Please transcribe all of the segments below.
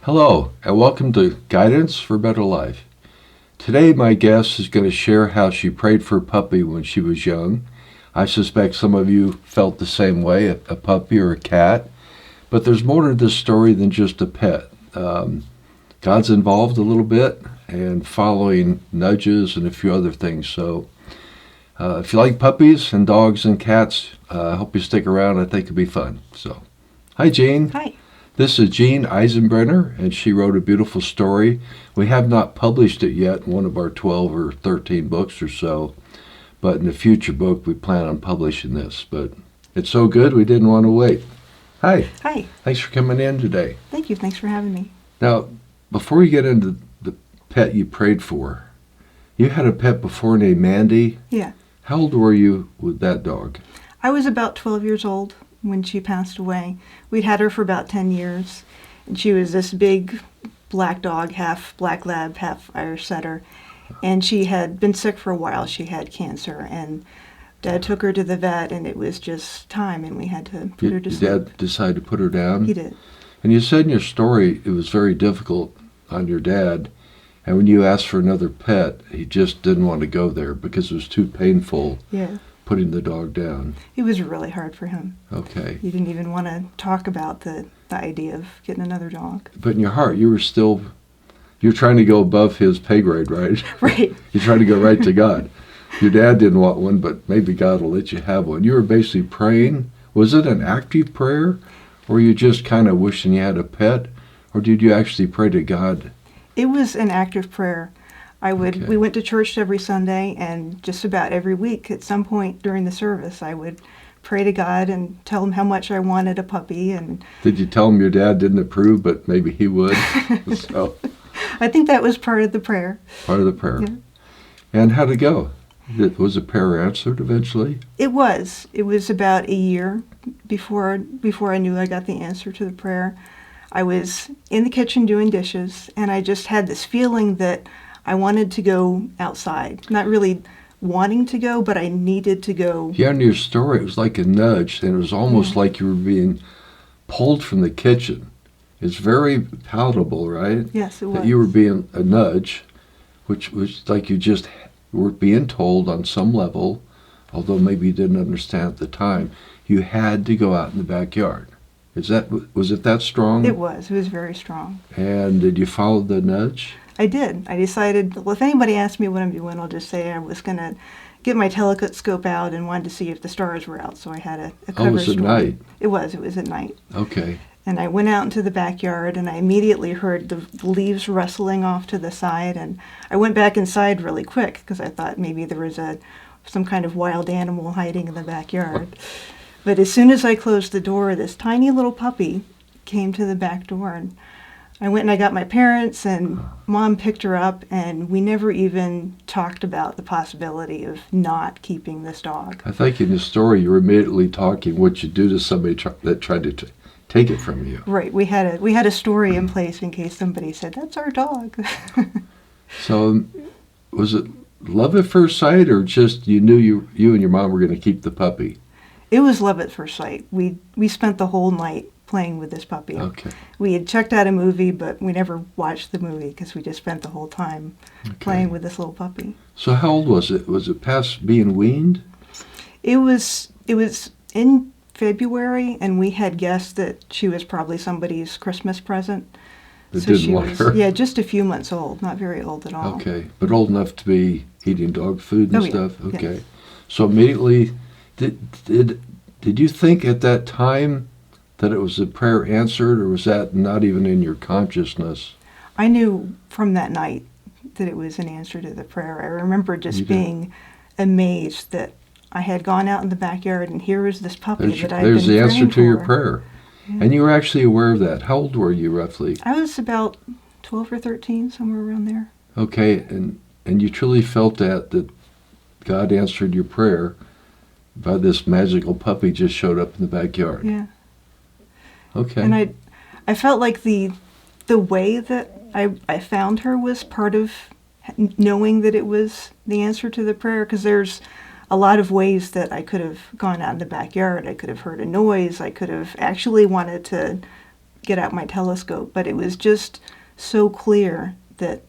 Hello, and welcome to Guidance for Better Life. Today, my guest is going to share how she prayed for a puppy when she was young. I suspect some of you felt the same way, a puppy or a cat. But there's more to this story than just a pet. God's involved a little bit, and following nudges and a few other things. So, if you like puppies and dogs and cats, I hope you stick around. I think it'll be fun. So, hi, Jean. Hi. This is Jean Eisenbrenner, and she wrote a beautiful story. We have not published it yet in one of our 12 or 13 books or so, but in a future book we plan on publishing this. But it's so good we didn't want to wait. Hi. Hi. Thanks for coming in today. Thank you. Thanks for having me. Now, before you get into the pet you prayed for, you had a pet before named Mandy. Yeah. How old were you with that dog? I was about 12 years old when she passed away. We'd had her for about 10 years, and she was this big black dog, half black lab, half Irish setter, and she had been sick for a while. She had cancer, and Dad took her to the vet, and it was just time, and we had to put her to sleep. Dad decided to put her down? He did. And you said in your story it was very difficult on your dad, and when you asked for another pet, he just didn't want to go there because it was too painful. Yeah. Putting the dog down. It was really hard for him. Okay. He didn't even want to talk about the idea of getting another dog. But in your heart, you're trying to go above his pay grade, right? Right. You're trying to go right to God. Your dad didn't want one, but maybe God will let you have one. You were basically praying. Was it an active prayer, or were you just kind of wishing you had a pet, or did you actually pray to God? It was an active prayer. Okay. We went to church every Sunday, and just about every week at some point during the service, I would pray to God and tell him how much I wanted a puppy. And Did you tell him your dad didn't approve, but maybe he would? So, I think that was part of the prayer. part of the prayer. Yeah. And how'd it go? Was the prayer answered eventually? It was. It was about a year before I knew I got the answer to the prayer. I was in the kitchen doing dishes, and I just had this feeling that I wanted to go outside. Not really wanting to go, but I needed to go. Yeah, in your story, it was like a nudge, and it was almost like you were being pulled from the kitchen. It's very palatable, right? Yes, it was. That you were being a nudge, which was like you just were being told on some level, although maybe you didn't understand at the time, you had to go out in the backyard. Was it that strong? It was. It was very strong. And did you follow the nudge? I did. I decided, well, if anybody asks me what I'm doing, I'll just say I was going to get my telescope out and wanted to see if the stars were out. So I had a cover Oh, it was at story. night. It was at night. Okay. And I went out into the backyard, and I immediately heard the leaves rustling off to the side. And I went back inside really quick because I thought maybe there was some kind of wild animal hiding in the backyard. But as soon as I closed the door, this tiny little puppy came to the back door, and I went and I got my parents, and Mom picked her up, and we never even talked about the possibility of not keeping this dog. I think in the story you were immediately talking what you do to somebody that tried to take it from you. Right. We had a story in place in case somebody said, "That's our dog." So was it love at first sight, or just you knew you and your mom were going to keep the puppy? It was love at first sight. We spent the whole night playing with this puppy. Okay. We had checked out a movie, but we never watched the movie because we just spent the whole time playing with this little puppy. So how old was it? Was it past being weaned? It was in February, and we had guessed that she was probably somebody's Christmas present. That So didn't she want was, her? yeah, just a few months old, not very old at all. Okay, but old enough to be eating dog food and Oh, yeah. stuff? Okay. Yes. So immediately, did you think at that time that it was a prayer answered, or was that not even in your consciousness? I knew from that night that it was an answer to the prayer. I remember just You did. being amazed that I had gone out in the backyard, and here was this puppy that I'd There's been the answer praying to your for. prayer. Yeah. And you were actually aware of that. How old were you roughly? I was about 12 or 13, somewhere around there. Okay, and you truly felt that God answered your prayer by this magical puppy just showed up in the backyard. Yeah. Okay. And I felt like the way that I found her was part of knowing that it was the answer to the prayer, because there's a lot of ways that I could have gone out in the backyard. I could have heard a noise. I could have actually wanted to get out my telescope, but it was just so clear that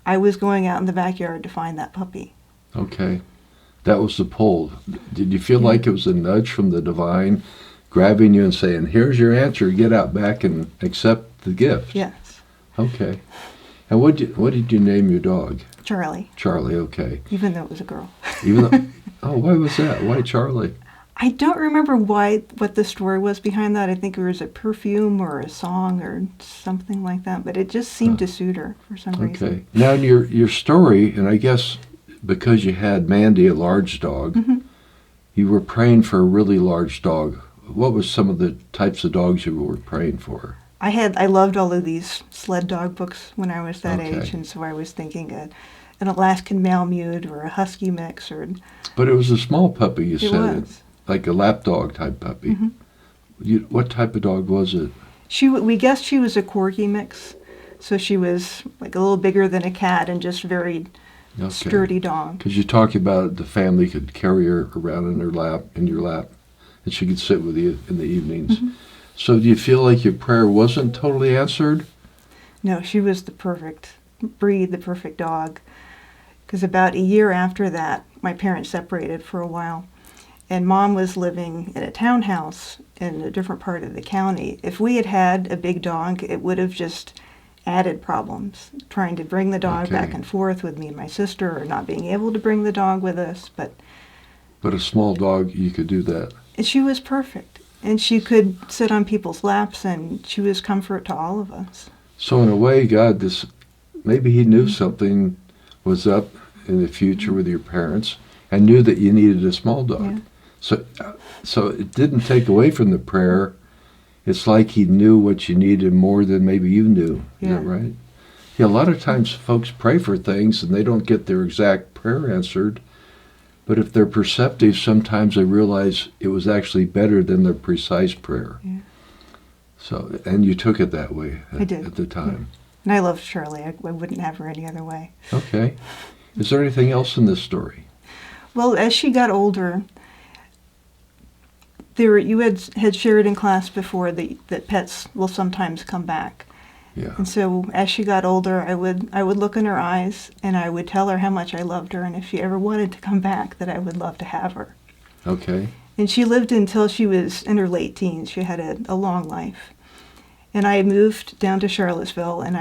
I was going out in the backyard to find that puppy. Okay. That was the pull. Did you feel Yeah. like it was a nudge from the divine grabbing you and saying, here's your answer, get out back and accept the gift? Yes. Okay. And what did you name your dog? Charlie, Charlie, okay. even though it was a girl. Even though, oh, why was that? Why Charlie? I don't remember what the story was behind that. I think it was a perfume or a song or something like that, but it just seemed to suit her for some reason. Okay. Now, in your story, and I guess because you had Mandy, a large dog, you were praying for a really large dog. What was some of the types of dogs you were praying for? I loved all of these sled dog books when I was that Okay. age, and so I was thinking an Alaskan Malamute or a Husky mix, or But it was a small puppy, you it said, was. like a lapdog type puppy. What type of dog was it? We guessed she was a Corgi mix, so she was like a little bigger than a cat and just very Okay. sturdy dog. Because you talked about the family could carry her around in your lap, and she could sit with you in the evenings. So do you feel like your prayer wasn't totally answered? No, she was the perfect breed, the perfect dog. Because about a year after that, my parents separated for a while, and Mom was living in a townhouse in a different part of the county. If we had had a big dog, it would have just added problems, trying to bring the dog back Okay. and forth with me and my sister, or not being able to bring the dog with us. But But a small dog, you could do that. she was perfect, and she could sit on people's laps, and she was comfort to all of us. So in a way, God, maybe He knew something was up in the future with your parents, and knew that you needed a small dog. Yeah. So it didn't take away from the prayer. It's like He knew what you needed more than maybe you knew. Is Yeah. that right? Yeah, a lot of times folks pray for things and they don't get their exact prayer answered. But if they're perceptive, sometimes they realize it was actually better than their precise prayer. Yeah. So, and you took it that way I did. at the time. And I loved Shirley. I wouldn't have her any other way. Okay. Is there anything else in this story? Well, as she got older, you had shared in class before that pets will sometimes come back. Yeah. And so as she got older, I would look in her eyes and I would tell her how much I loved her, and if she ever wanted to come back, that I would love to have her. Okay. And she lived until she was in her late teens. She had a long life. And I moved down to Charlottesville, and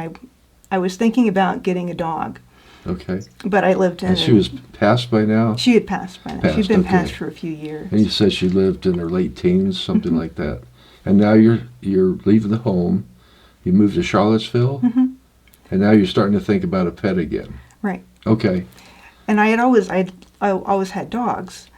I was thinking about getting a dog, Okay. but I lived in And she was passed by now? She had passed by now. She'd Passed, been okay. passed for a few years. And you said she lived in her late teens, something like that. And now you're leaving the home. You moved to Charlottesville, and now you're starting to think about a pet again. Right. Okay. And I always had dogs,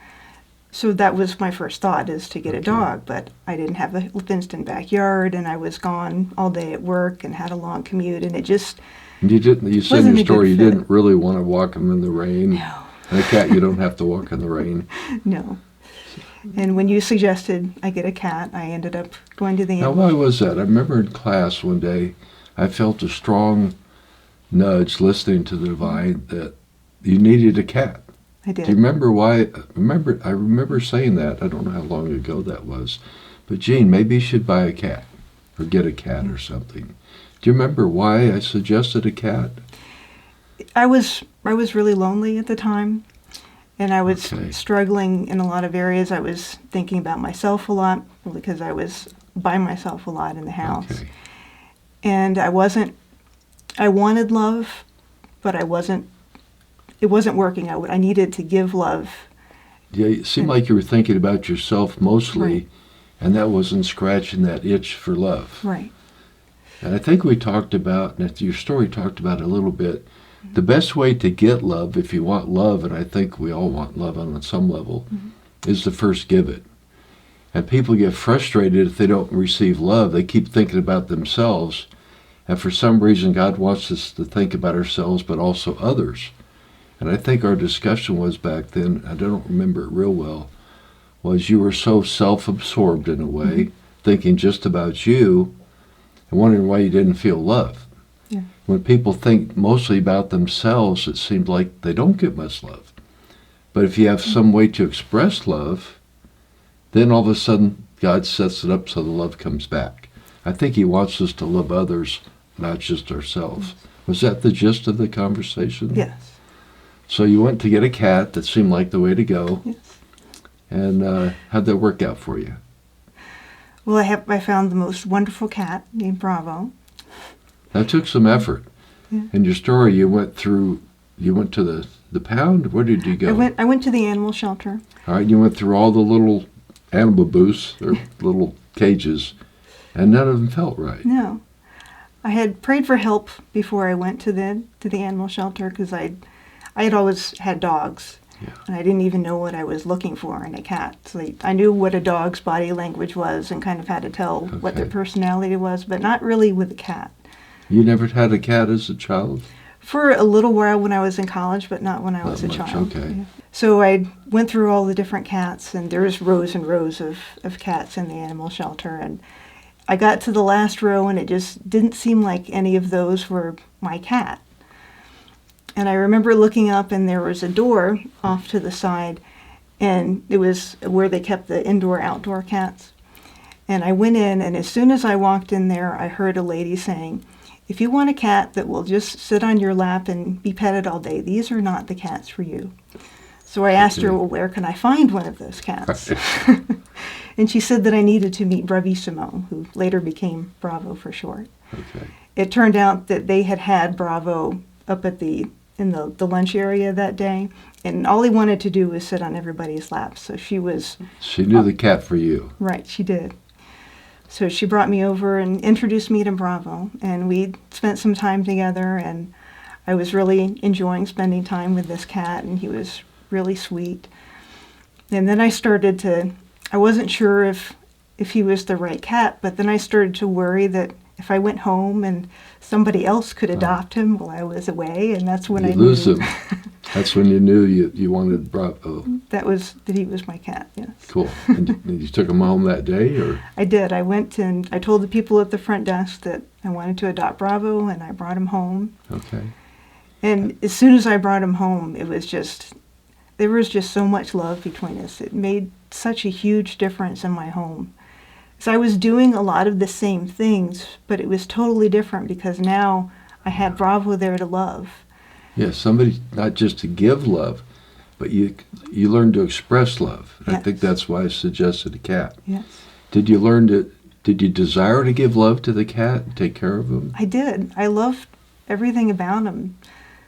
so that was my first thought, is to get a Okay. dog. But I didn't have a fenced-in backyard, and I was gone all day at work and had a long commute, and it just And you didn't. You said in Wasn't your a good story you fit. didn't really want to walk them in the rain. no, And a cat, you don't have to walk in the rain. no. And when you suggested I get a cat, I ended up going to the Now, why was that? I remember in class one day, I felt a strong nudge listening to the divine that you needed a cat. I Do you did. remember why? I remember saying that. I don't know how long ago that was. But Gene, maybe you should buy a cat or get a cat or something. Do you remember why I suggested a cat? I was really lonely at the time, and I was Okay. struggling in a lot of areas. I was thinking about myself a lot because I was by myself a lot in the house. Okay. And I wanted love, but it wasn't working. I needed to give love. Yeah, it seemed like you were thinking about yourself mostly, Right. and that wasn't scratching that itch for love. Right. And I think we talked about, and your story talked about a little bit, the best way to get love, if you want love, and I think we all want love on some level, is to first give it. And people get frustrated if they don't receive love. They keep thinking about themselves. And for some reason, God wants us to think about ourselves, but also others. And I think our discussion was back then, I don't remember it real well, was you were so self-absorbed in a way, thinking just about you, and wondering why you didn't feel love. Yeah. When people think mostly about themselves, it seems like they don't get much love. But if you have some way to express love, then all of a sudden God sets it up so the love comes back. I think he wants us to love others, not just ourselves. Was that the gist of the conversation? Yes. So you went to get a cat. That seemed like the way to go. Yes. And how'd that work out for you? Well, I found the most wonderful cat named Bravo. That took some effort. Yeah. In your story, you went to the pound? Where did you go? I went to the animal shelter. All right, you went through all the little animal booths or little cages, and none of them felt right. No. I had prayed for help before I went to the animal shelter because I had always had dogs. Yeah. And I didn't even know what I was looking for in a cat. So I knew what a dog's body language was and kind of had to tell what their Okay. personality was, but not really with a cat. You never had a cat as a child? For a little while when I was in college, but not when I Not was a much, child. okay. Yeah. So I went through all the different cats, and there's rows and rows of cats in the animal shelter. And I got to the last row, and it just didn't seem like any of those were my cat. And I remember looking up, and there was a door off to the side, and it was where they kept the indoor-outdoor cats. And I went in, and as soon as I walked in there, I heard a lady saying, "If you want a cat that will just sit on your lap and be petted all day, these are not the cats for you." So I asked her, "Well, where can I find one of those cats?" And she said that I needed to meet Bravissimo, who later became Bravo for short. Okay. It turned out that they had Bravo up at in the lunch area that day, and all he wanted to do was sit on everybody's laps. So she was She knew the cat for you. right, she did. So she brought me over and introduced me to Bravo, and we spent some time together, and I was really enjoying spending time with this cat, and he was really sweet. And then I wasn't sure if he was the right cat, but then I started to worry that if I went home and somebody else could adopt him while I was away, and that's when You I lose knew him. That's when you knew you wanted Bravo. that he was my cat, yes. Cool. And you took him home that day, or? I did. I went and I told the people at the front desk that I wanted to adopt Bravo, and I brought him home. Okay. And as soon as I brought him home, there was just so much love between us. It made such a huge difference in my home. So I was doing a lot of the same things, but it was totally different because now I had Bravo there to love. Yeah, somebody, not just to give love, but you learn to express love. I Yes. think that's why I suggested a cat. Yes. Did you desire to give love to the cat and take care of him? I did. I loved everything about him.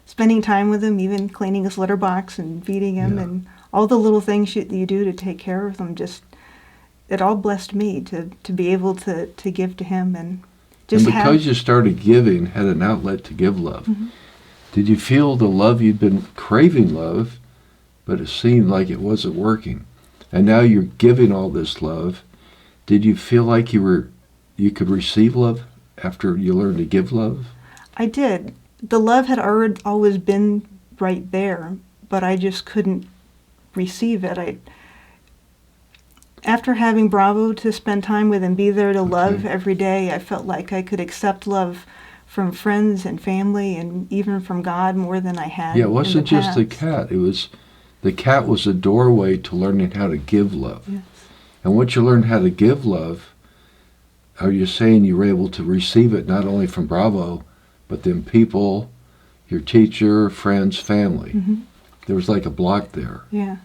Spending time with him, even cleaning his litter box and feeding him, Yeah. and all the little things you do to take care of him. Just it all blessed me to be able to give to him and just And because you started giving, had an outlet to give love. Mhm. Did you feel the love you'd been craving love, but it seemed like it wasn't working? And now you're giving all this love. Did you feel like you could receive love after you learned to give love? I did. The love had always been right there, but I just couldn't receive it. After having Bravo to spend time with and be there to love every day, I felt like I could accept love from friends and family and even from God more than I had. Yeah, it wasn't just the past. cat. The cat was a doorway to learning how to give love. Yes. And once you learned how to give love, are you saying you were able to receive it not only from Bravo, but then people, your teacher, friends, family? Mm-hmm. There was like a block there. Yeah.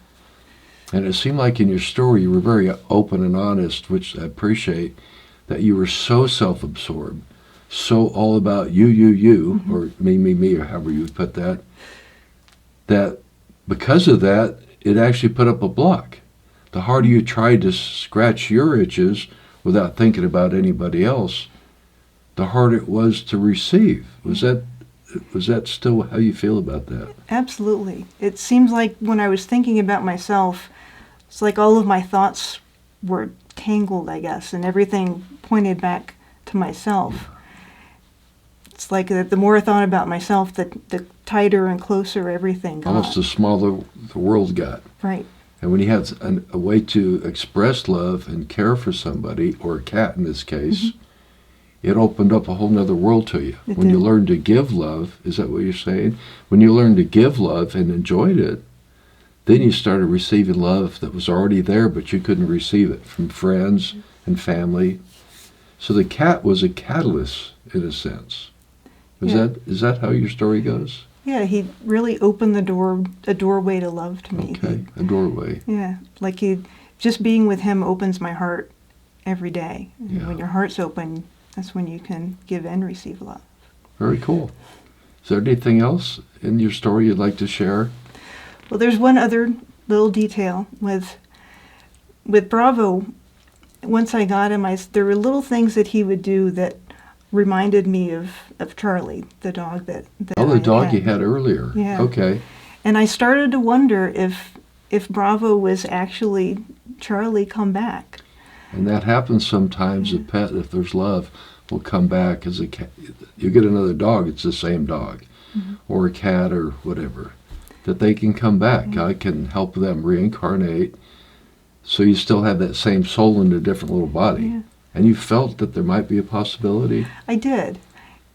And it seemed like in your story you were very open and honest, which I appreciate, that you were so self-absorbed, so all about you, Mm-hmm. or me, or however you would put that, that because of that, it actually put up a block. The harder you tried to scratch your itches without thinking about anybody else, the harder it was to receive. Was that still how you feel about that? Absolutely. It seems like when I was thinking about myself, it's like all of my thoughts were tangled, I guess, and everything pointed back to myself. It's like the more I thought about myself, the tighter and closer everything got. Almost the smaller the world got. Right. And when you have a way to express love and care for somebody, or a cat in this case, it opened up a whole nother world to you. It When you did. learned to give love, is that what you're saying? When you learned to give love and enjoyed it, then you started receiving love that was already there, but you couldn't receive it from friends and family. So the cat was a catalyst in a sense. Yeah. Is that how your story goes? Yeah, he really opened a doorway to love to me. Okay, a doorway. Yeah, like just being with him opens my heart every day. And Yeah. when your heart's open, that's when you can give and receive love. Very cool. Is there anything else in your story you'd like to share? Well, there's one other little detail with Bravo. Once I got him, there were little things that he would do that reminded me of Charlie, the dog that Oh, the I dog you had earlier. Yeah. Okay. And I started to wonder if Bravo was actually Charlie come back. And that happens sometimes. A pet, if there's love, will come back as a cat. You get another dog, it's the same dog, or a cat or whatever, that they can come back. I can help them reincarnate, so you still have that same soul in a different little body. Yeah. And you felt that there might be a possibility? I did.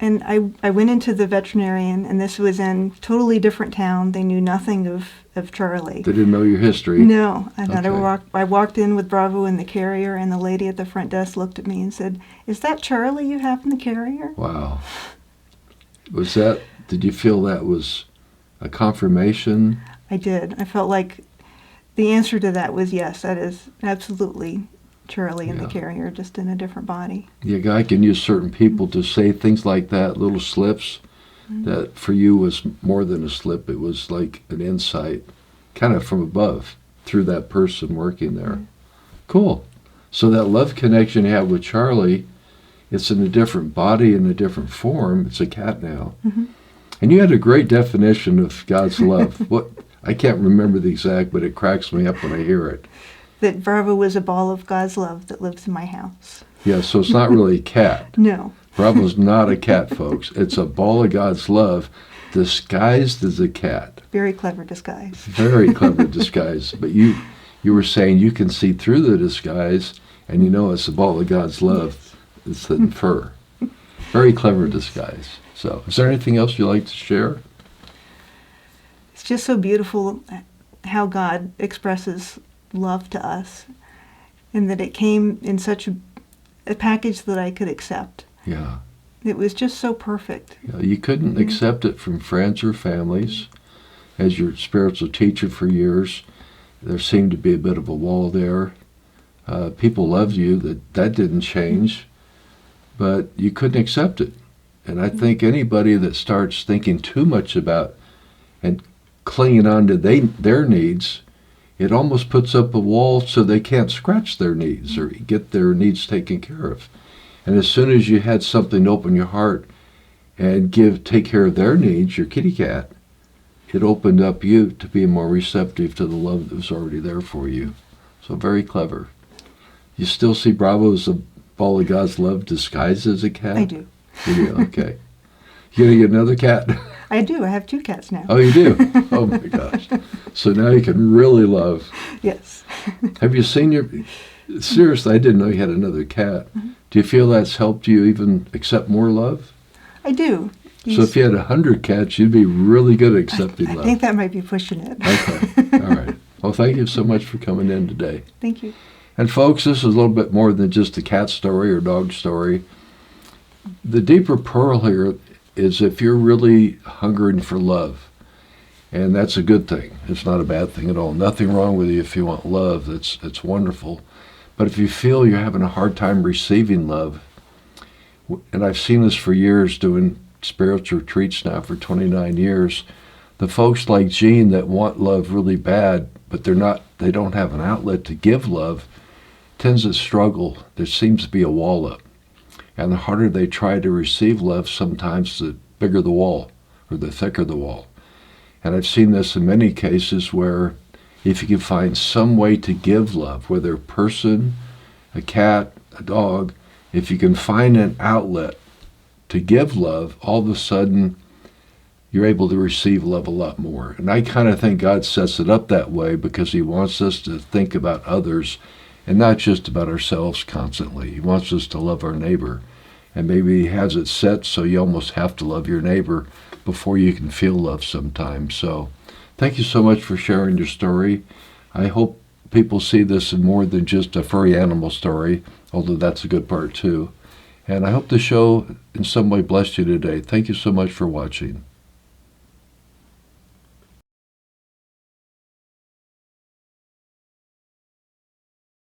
And I went into the veterinarian, and this was in a totally different town. They knew nothing of Charlie. They didn't know your history? No. And then Okay. I walked in with Bravo in the carrier, and the lady at the front desk looked at me and said, "Is that Charlie you have in the carrier?" Wow. Did you feel that was a confirmation? I did. I felt like the answer to that was yes, that is absolutely Charlie in the Yeah. carrier, just in a different body. Yeah, God can use certain people to say things like that, little slips, that for you was more than a slip. It was like an insight, kind of from above, through that person working there. Cool. So that love connection you have with Charlie, it's in a different body, in a different form. It's a cat now. And you had a great definition of God's love. What I can't remember the exact, but it cracks me up when I hear it. That Bravo was a ball of God's love that lives in my house. Yeah, so it's not really a cat. No. Bravo's not a cat, folks. It's a ball of God's love disguised as a cat. Very clever disguise. Very clever disguise. But you were saying you can see through the disguise, and you know it's a ball of God's love. It's the fur. Very clever disguise. So, is there anything else you'd like to share? It's just so beautiful how God expresses love to us, and that it came in such a package that I could accept. Yeah. It was just so perfect. Yeah, you couldn't accept it from friends or families. As your spiritual teacher for years, there seemed to be a bit of a wall there. People loved you, that didn't change, but you couldn't accept it. And I think anybody that starts thinking too much about and clinging on to their needs, it almost puts up a wall so they can't scratch their needs or get their needs taken care of. And as soon as you had something to open your heart and take care of their needs, your kitty cat, it opened up you to be more receptive to the love that was already there for you. So very clever. You still see Bravo as a ball of God's love disguised as a cat? I do. You do? Okay. You gonna get another cat? I do. I have 2 cats now. Oh, you do? Oh my gosh. So now you can really love. Yes. Have you seen seriously, I didn't know you had another cat. Do you feel that's helped you even accept more love? I do. So if you had 100 cats, you'd be really good at accepting I love. think that might be pushing it. Okay. All right. Well, thank you so much for coming in today. Thank you. And folks, this is a little bit more than just a cat story or dog story. The deeper pearl here is if you're really hungering for love, and that's a good thing. It's not a bad thing at all. Nothing wrong with you if you want love. It's wonderful. But if you feel you're having a hard time receiving love, and I've seen this for years doing spiritual retreats now for 29 years, the folks like Gene that want love really bad, but they don't have an outlet to give love, tends to struggle. There seems to be a wall up. And the harder they try to receive love, sometimes the bigger the wall, or the thicker the wall. And I've seen this in many cases where if you can find some way to give love, whether a person, a cat, a dog, if you can find an outlet to give love, all of a sudden you're able to receive love a lot more. And I kind of think God sets it up that way because he wants us to think about others and not just about ourselves constantly. He wants us to love our neighbor. And maybe he has it set so you almost have to love your neighbor before you can feel love sometimes. So thank you so much for sharing your story. I hope people see this as more than just a furry animal story, although that's a good part too. And I hope the show in some way blessed you today. Thank you so much for watching.